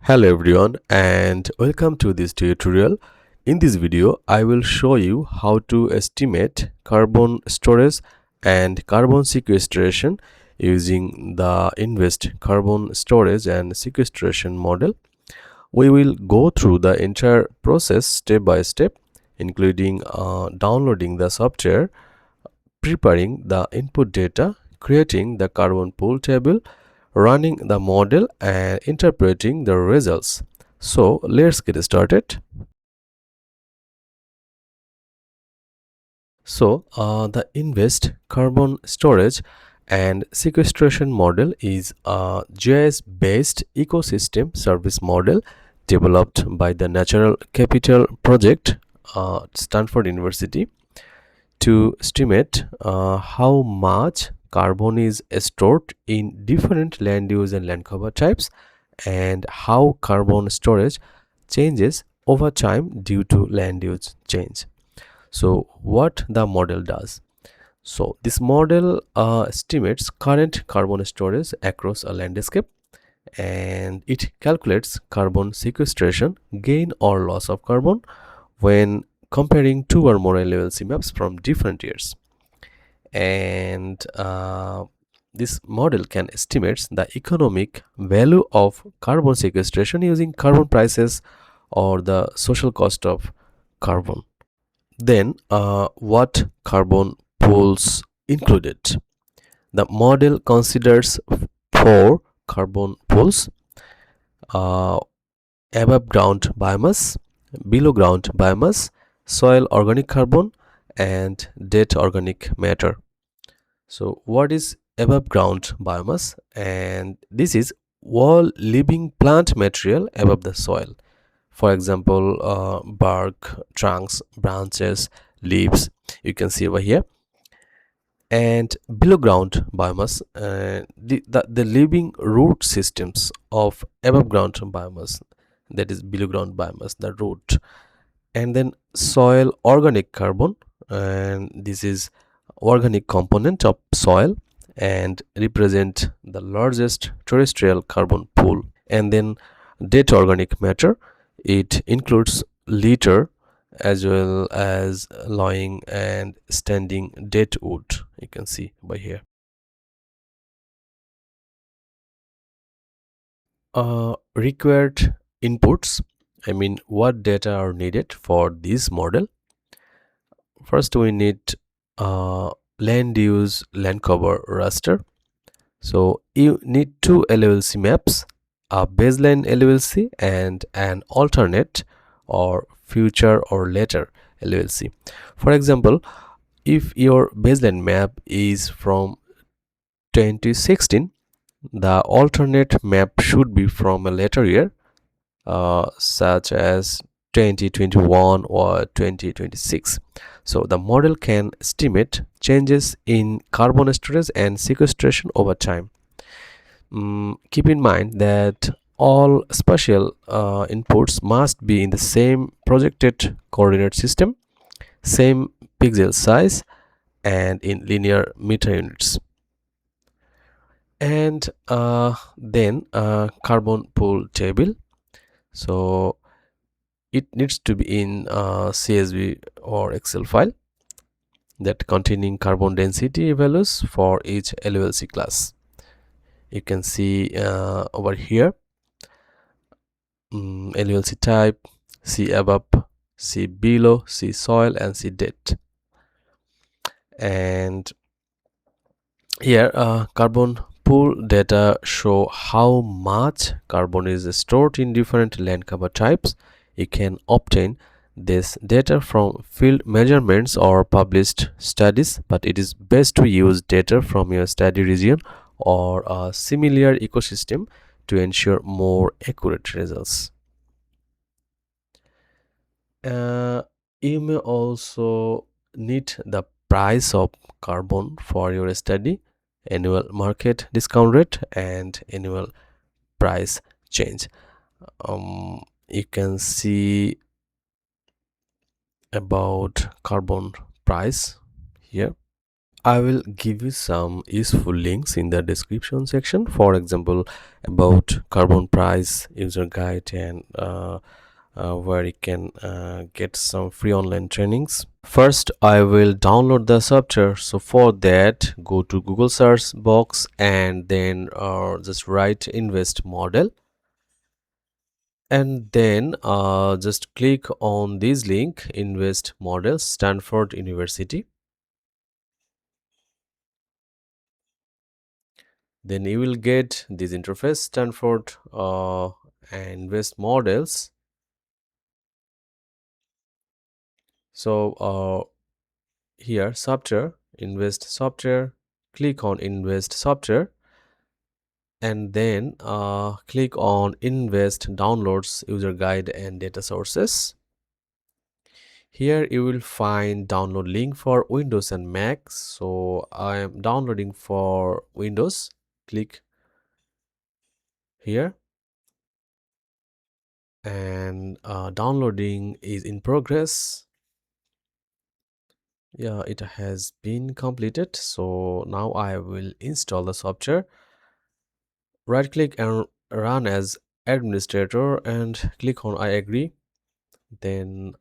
Hello everyone and welcome to this tutorial. In this video, I will show you how to estimate carbon storage and carbon sequestration using the InVEST carbon storage and sequestration model. We will go through the entire process step by step, including downloading the software, preparing the input data, creating the carbon pool table, running the model and interpreting the results. So let's get started. The InVEST carbon storage and sequestration model is a GIS based ecosystem service model developed by the Natural Capital Project, Stanford University, to estimate how much carbon is stored in different land use and land cover types, and how carbon storage changes over time due to land use change. So what the model does, this model estimates current carbon storage across a landscape, and it calculates carbon sequestration, gain or loss of carbon, when comparing two or more LLC maps from different years. And this model can estimate the economic value of carbon sequestration using carbon prices or the social cost of carbon. Then what carbon pools included? The model considers four carbon pools: uh, above ground biomass, below ground biomass, soil organic carbon, and dead organic matter. So what is above ground biomass? And this is all living plant material above the soil. For example, bark, trunks, branches, leaves, you can see over here. And below ground biomass, the living root systems of above ground biomass, that is below ground biomass, the root. And then soil organic carbon, and this is organic component of soil and represent the largest terrestrial carbon pool. And then dead organic matter, it includes litter as well as lying and standing dead wood, you can see by here. Required inputs, I mean what data are needed for this model. First we need land use land cover raster. So you need two LLC maps, a baseline LLC and an alternate or future or later LLC. For example, if your baseline map is from 2016, the alternate map should be from a later year, such as 2021 or 2026. So the model can estimate changes in carbon storage and sequestration over time. Keep in mind that all spatial inputs must be in the same projected coordinate system, same pixel size, and in linear meter units. And then carbon pool table. So it needs to be in CSV or Excel file that containing carbon density values for each LLC class. You can see over here, LLC type, C above, C below, C soil, and C depth. And here carbon pool data show how much carbon is stored in different land cover types. You can obtain this data from field measurements or published studies, but it is best to use data from your study region or a similar ecosystem to ensure more accurate results. uh, you may also need the price of carbon for your study, annual market discount rate, and annual price change. You can see about carbon price here. I will give you some useful links in the description section. For example, about carbon price, user guide, and where you can get some free online trainings. First, I will download the software. So for that, go to Google search box and then just write invest model, and then just click on this link, invest model, Stanford University. Then you will get this interface, Stanford and invest models. So here software, invest software, click on invest software, and then click on invest downloads, user guide, and data sources. Here you will find download link for Windows and Mac. So I am downloading for Windows. Click here, and downloading is in progress. Yeah, it has been completed. So now I will install the software. Right click and run as administrator and click on I agree. Then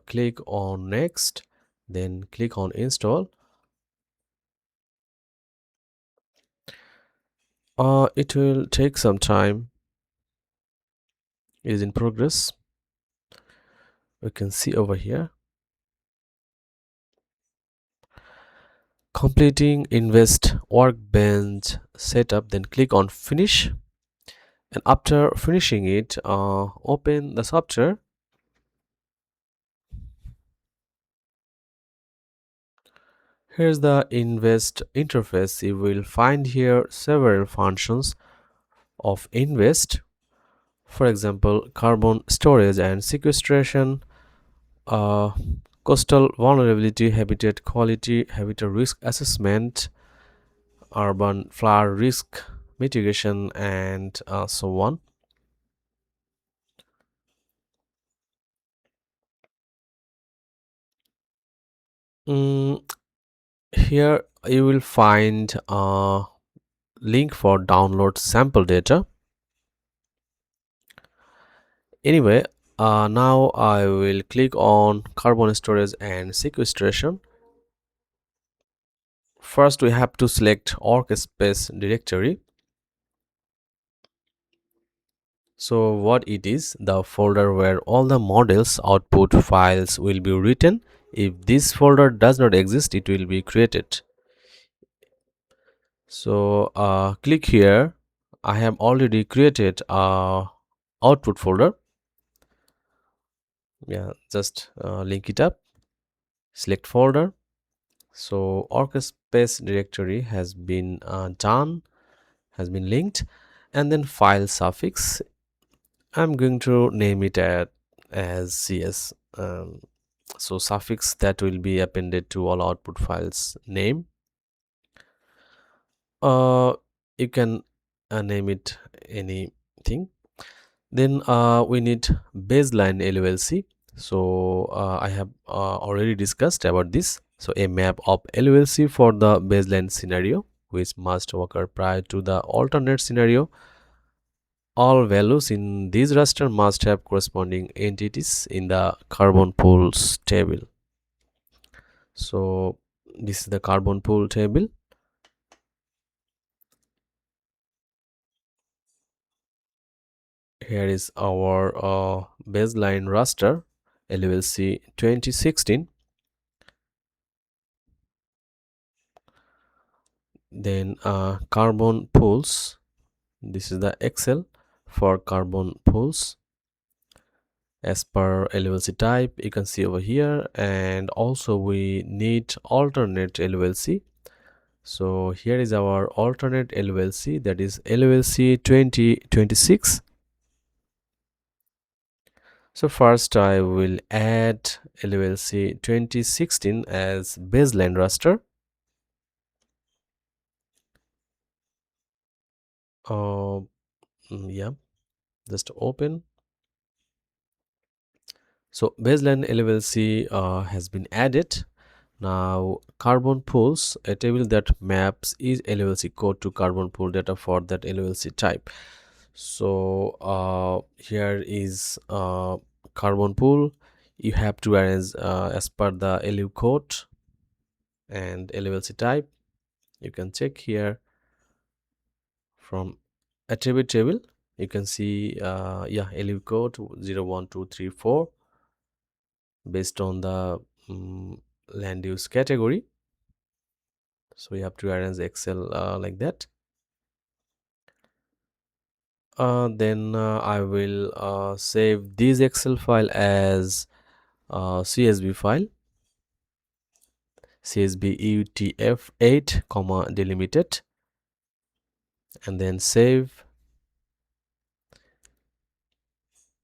click on next, then click on install. It will take some time. It is in progress. We can see over here completing invest workbench setup, then click on finish, and after finishing it, open the software. Here's the invest interface. You will find here several functions of invest. For example, carbon storage and sequestration, uh, coastal vulnerability, habitat quality, habitat risk assessment, urban flood risk mitigation, and so on. Mm, Here you will find a link for download sample data. Anyway, now I will click on carbon storage and sequestration. First, we have to select workspace directory. So what it is, the folder where all the models output files will be written. If this folder does not exist, it will be created. So click here. I have already created a output folder. Yeah, just link it up, select folder. So workspace directory has been done, has been linked, and then file suffix. I'm going to name it as cs. So suffix that will be appended to all output files name. uh you can name it anything. Then we need baseline LOLC. So I have already discussed about this. So a map of LOLC for the baseline scenario, which must occur prior to the alternate scenario. All values in this raster must have corresponding entities in the carbon pools table. So this is the carbon pool table. Here is our baseline raster LOLC 2016. Then carbon pools. This is the Excel for carbon pools as per LOLC type. You can see over here, and also we need alternate LOLC. So here is our alternate LOLC, that is LOLC 2026. So first I will add LOLC 2016 as baseline raster. uh, yeah, just open. So baseline LOLC has been added. Now carbon pools, a table that maps each LLC code to carbon pool data for that LLC type. So here is carbon pool. You have to arrange as per the LU code and LLC type. You can check here from attribute table. You can see yeah, LU code 01234 based on the land use category. So you have to arrange Excel like that. Then I will save this Excel file as CSV file, CSV UTF-8 comma delimited, and then save.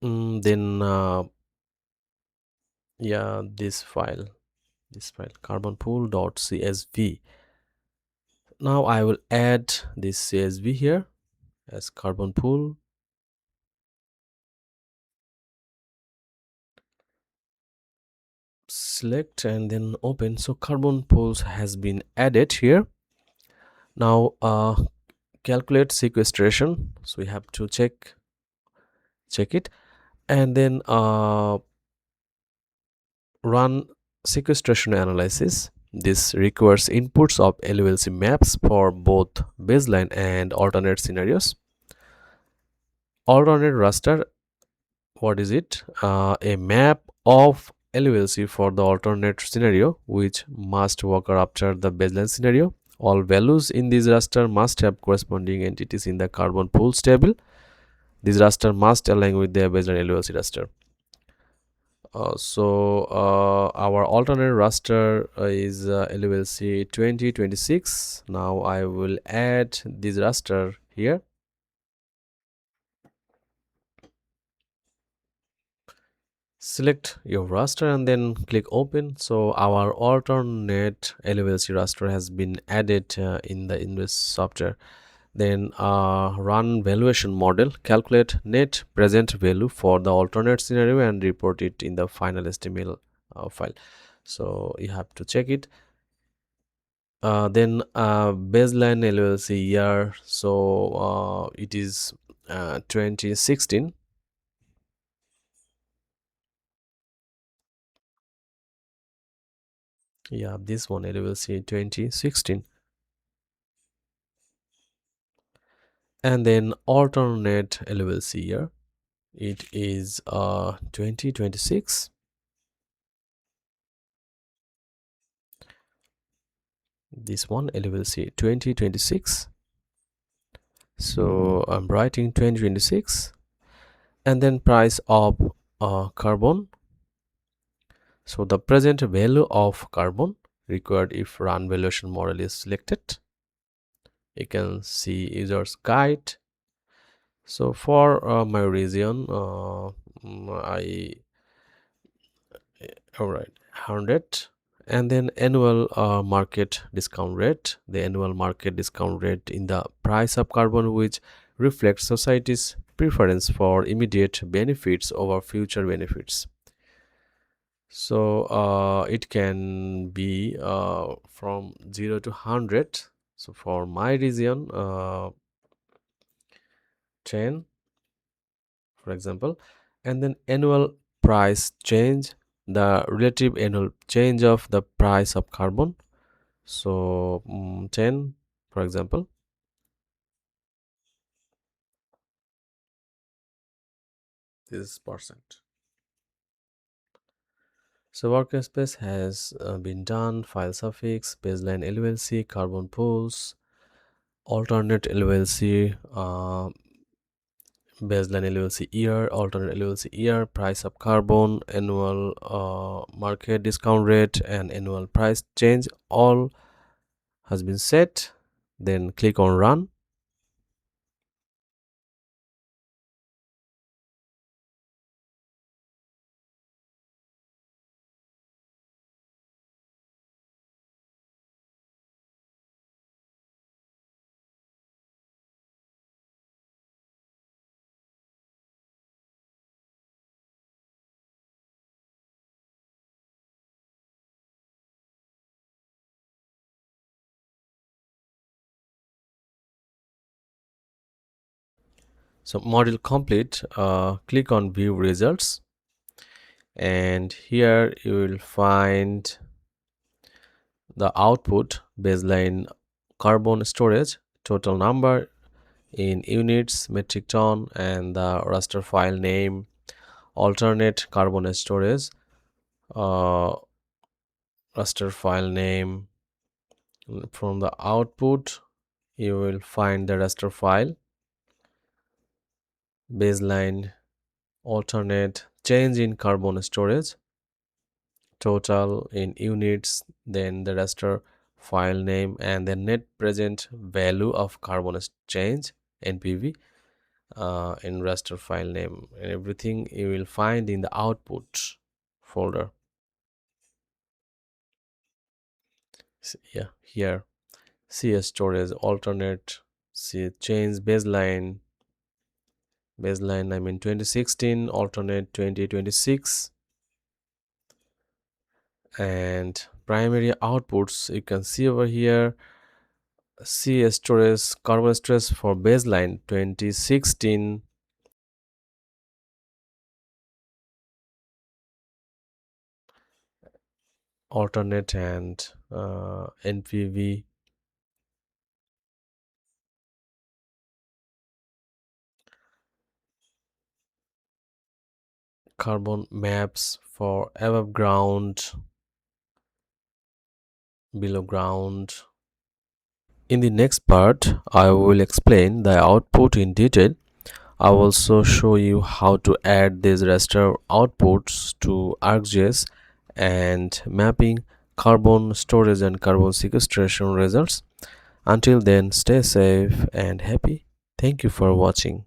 Then yeah, this file carbon pool.csv. Now I will add this CSV here as carbon pool. Select and then open. So carbon pools has been added here. Now calculate sequestration, so we have to check it, and then run sequestration analysis. This requires inputs of LULC maps for both baseline and alternate scenarios. Alternate raster, what is it? A map of LULC for the alternate scenario which must occur after the baseline scenario. All values in this raster must have corresponding entities in the carbon pools table. This raster must align with the baseline LULC raster. Our alternate raster is LULC 2026. Now I will add this raster here. Select your raster and then click open. So our alternate LULC raster has been added in the InVEST software. Then run valuation model, calculate net present value for the alternate scenario and report it in the final HTML file. So you have to check it. Then baseline LLC year, so it is 2016. Yeah, this one LLC 2016. And then alternate LLC year, it is 2026. This one LLC 2026. So I'm writing 2026, and then price of carbon. So the present value of carbon required if run valuation model is selected. You can see user's guide. So for my region, I all right 100, and then annual market discount rate. The annual market discount rate in the price of carbon, which reflects society's preference for immediate benefits over future benefits. So it can be from 0 to 100. So for my region, 10 for example. And then annual price change, the relative annual change of the price of carbon. So 10 for example. This is percent. So workspace has been done. File suffix, baseline LLC, carbon pools, alternate LLC, baseline LLC year, alternate LLC year, price of carbon, annual market discount rate, and annual price change all has been set. Then click on run. So model complete, click on view results, and here you will find the output: baseline carbon storage, total number in units, metric ton, and the raster file name, alternate carbon storage, uh, raster file name. From the output you will find the raster file, baseline, alternate, change in carbon storage, total in units, then the raster file name, and the net present value of carbon change, npv, in raster file name, and everything you will find in the output folder. Yeah, here cs storage, alternate, see change, baseline I mean 2016, alternate 2026, and primary outputs you can see over here. cs storage carbon stress for baseline 2016, alternate, and npv, carbon maps for above ground, below ground. In the next part I will explain the output in detail. I will also show you how to add these raster outputs to ArcGIS and mapping carbon storage and carbon sequestration results. Until then, stay safe and happy. Thank you for watching.